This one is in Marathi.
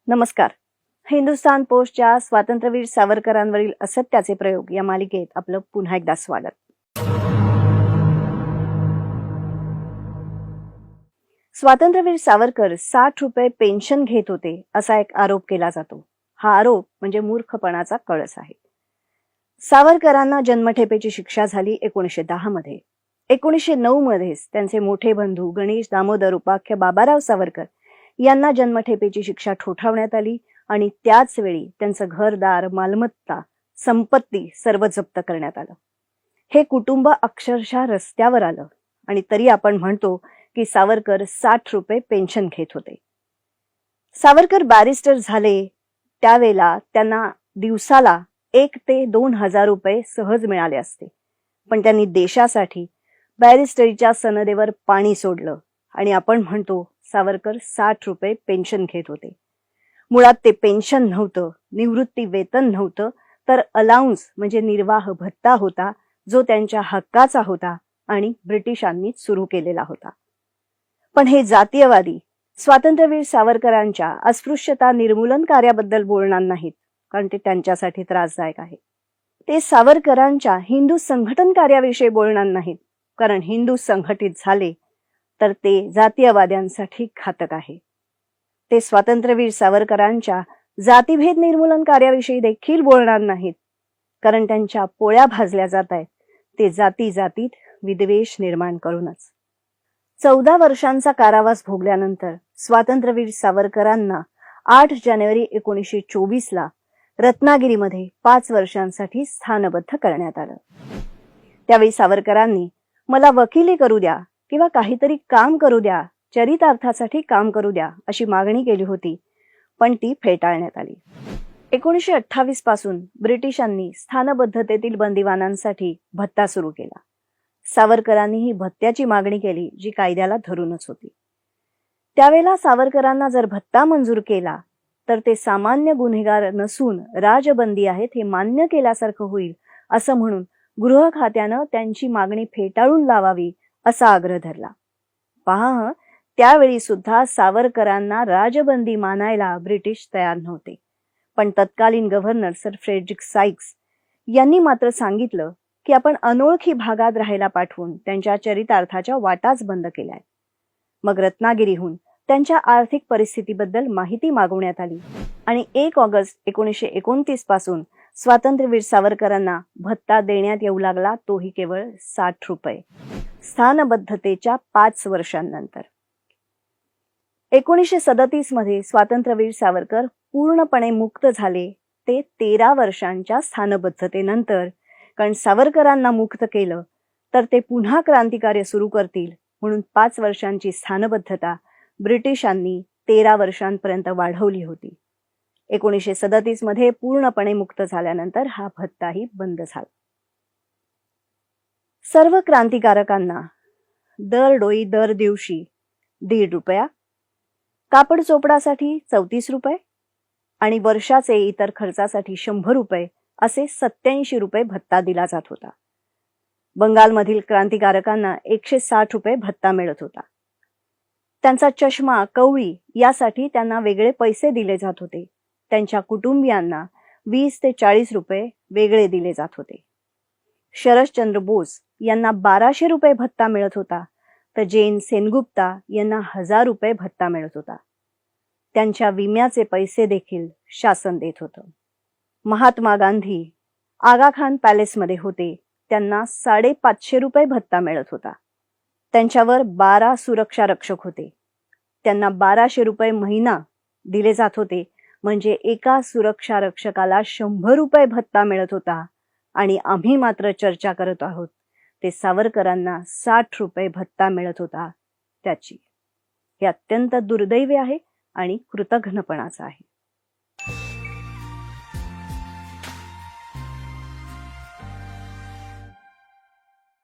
नमस्कार. हिंदुस्थान पोस्टच्या स्वातंत्र्यवीर सावरकरांवरील असत्याचे प्रयोग या मालिकेत आपलं पुन्हा एकदा स्वागत. स्वातंत्र्यवीर सावरकर 60 रुपये पेन्शन घेत होते असा एक आरोप केला जातो. हा आरोप म्हणजे मूर्खपणाचा कळस आहे. सावरकरांना जन्मठेपेची शिक्षा झाली 1910 मध्ये. 1909 मध्येच त्यांचे मोठे बंधू गणेश दामोदर उपाख्य बाबाराव सावरकर यांना जन्मठेपेची शिक्षा ठोठावण्यात आली आणि त्याच वेळी त्यांचं घरदार, मालमत्ता, संपत्ती सर्व जप्त करण्यात आलं. हे कुटुंब अक्षरशः रस्त्यावर आलं आणि तरी आपण म्हणतो की सावरकर 60 रुपये पेन्शन घेत होते. सावरकर बॅरिस्टर झाले त्यावेळेला त्यांना दिवसाला 1 ते 2 हजार रुपये सहज मिळाले असते, पण त्यांनी देशासाठी बॅरिस्टरीच्या सनदेवर पाणी सोडलं आणि आपण म्हणतो सावरकर 60 रुपये पेन्शन घेत होते. मुळात ते पेन्शन नव्हतं, निवृत्ती वेतन नव्हतं, तर अलाउन्स म्हणजे निर्वाह भत्ता होता, जो त्यांच्या हक्काचा होता आणि ब्रिटिशांनीच सुरू केलेला होता. पण हे जातीयवादी स्वातंत्र्यवीर सावरकरांच्या अस्पृश्यता निर्मूलन कार्याबद्दल बोलणार नाहीत, कारण ते त्यांच्यासाठी त्रासदायक आहे. ते सावरकरांच्या हिंदू संघटन कार्याविषयी बोलणार नाहीत, कारण हिंदू संघटित झाले तर ते जातीयवाद्यांसाठी घातक आहे. ते स्वातंत्र्यवीर सावरकरांच्या जातीभेद निर्मूलन कार्याविषयी देखील बोलणार नाहीत, कारण त्यांच्या पोळ्या भाजल्या जात आहेत ते जाती जातीत विद्वेष निर्माण करूनच. 14 वर्षांचा कारावास भोगल्यानंतर स्वातंत्र्यवीर सावरकरांना 8 जानेवारी 1924 रत्नागिरीमध्ये 5 वर्षांसाठी स्थानबद्ध करण्यात आलं. त्यावेळी सावरकरांनी मला वकिली करू द्या किंवा काहीतरी काम करू द्या, चरितार्थासाठी काम करू द्या अशी मागणी केली होती, पण ती फेटाळण्यात आली. 1928 पासून ब्रिटिशांनी स्थानबद्धतेतील बंदिवानांसाठी भत्ता सुरू केला. सावरकरांनी ही भत्त्याची मागणी केली, जी कायद्याला धरूनच होती. त्यावेळेला सावरकरांना जर भत्ता मंजूर केला तर ते सामान्य गुन्हेगार नसून राजबंदी आहेत हे मान्य केल्यासारखं होईल, असं म्हणून गृह खात्यानं त्यांची मागणी फेटाळून लावावी असा आग्रह धरला. पहा, त्यावेळी सुद्धा सावरकरांना राजबंदी मानायला ब्रिटिश तयार नव्हते. पण तत्कालीन गव्हर्नर सर फ्रेडरिक साइक्स यांनी मात्र सांगितलं की आपण अनोळखी भागात राहायला पाठवून त्यांच्या चरितार्थाच्या वाटाच बंद केल्यात. मग रत्नागिरीहून त्यांच्या आर्थिक परिस्थितीबद्दल माहिती मागवण्यात आली आणि 1 ऑगस्ट 1929 पासून स्वातंत्र्यवीर सावरकरांना भत्ता देण्यात येऊ लागला, तोही केवळ 60 रुपये स्थानबद्धतेच्या 5 वर्षांनंतर. 1937 मध्ये स्वातंत्र्यवीर सावरकर पूर्णपणे मुक्त झाले ते 13 वर्षांच्या स्थानबद्धतेनंतर, कारण सावरकरांना मुक्त केलं तर ते पुन्हा क्रांतिकार्य सुरू करतील म्हणून 5 वर्षांची स्थानबद्धता ब्रिटिशांनी 13 वर्षांपर्यंत वाढवली होती. 1937 मध्ये पूर्णपणे मुक्त झाल्यानंतर हा भत्ताही बंद झाला. सर्व क्रांतिकारकांना दरडोई दर दिवशी 1.5 रुपया, कापड चोपडासाठी 34 रुपये आणि वर्षाचे इतर खर्चासाठी 100 रुपये असे 87 रुपये भत्ता दिला जात होता. बंगालमधील क्रांतिकारकांना 160 रुपये भत्ता मिळत होता. त्यांचा चष्मा, कवळी यासाठी त्यांना वेगळे पैसे दिले जात होते. त्यांच्या कुटुंबियांना 20 ते 40 रुपये वेगळे दिले जात होते. शरदचंद्र बोस यांना 1200 रुपये भत्ता मिळत होता, तर जैन सेनगुप्ता यांना 1000 रुपये भत्ता मिळत होता. त्यांच्या विम्याचे पैसे देखील शासन देत होतं. महात्मा गांधी आगा खान पॅलेसमध्ये होते, त्यांना 550 रुपये भत्ता मिळत होता. त्यांच्यावर 12 सुरक्षा रक्षक होते, त्यांना 1200 रुपये महिना दिले जात होते, म्हणजे एका सुरक्षा रक्षकाला 100 रुपये भत्ता मिळत होता. आणि आम्ही मात्र चर्चा करत आहोत ते सावरकरांना 60 रुपये भत्ता मिळत होता त्याची. हे अत्यंत दुर्दैवी आहे आणि कृतघ्नपणाचं आहे.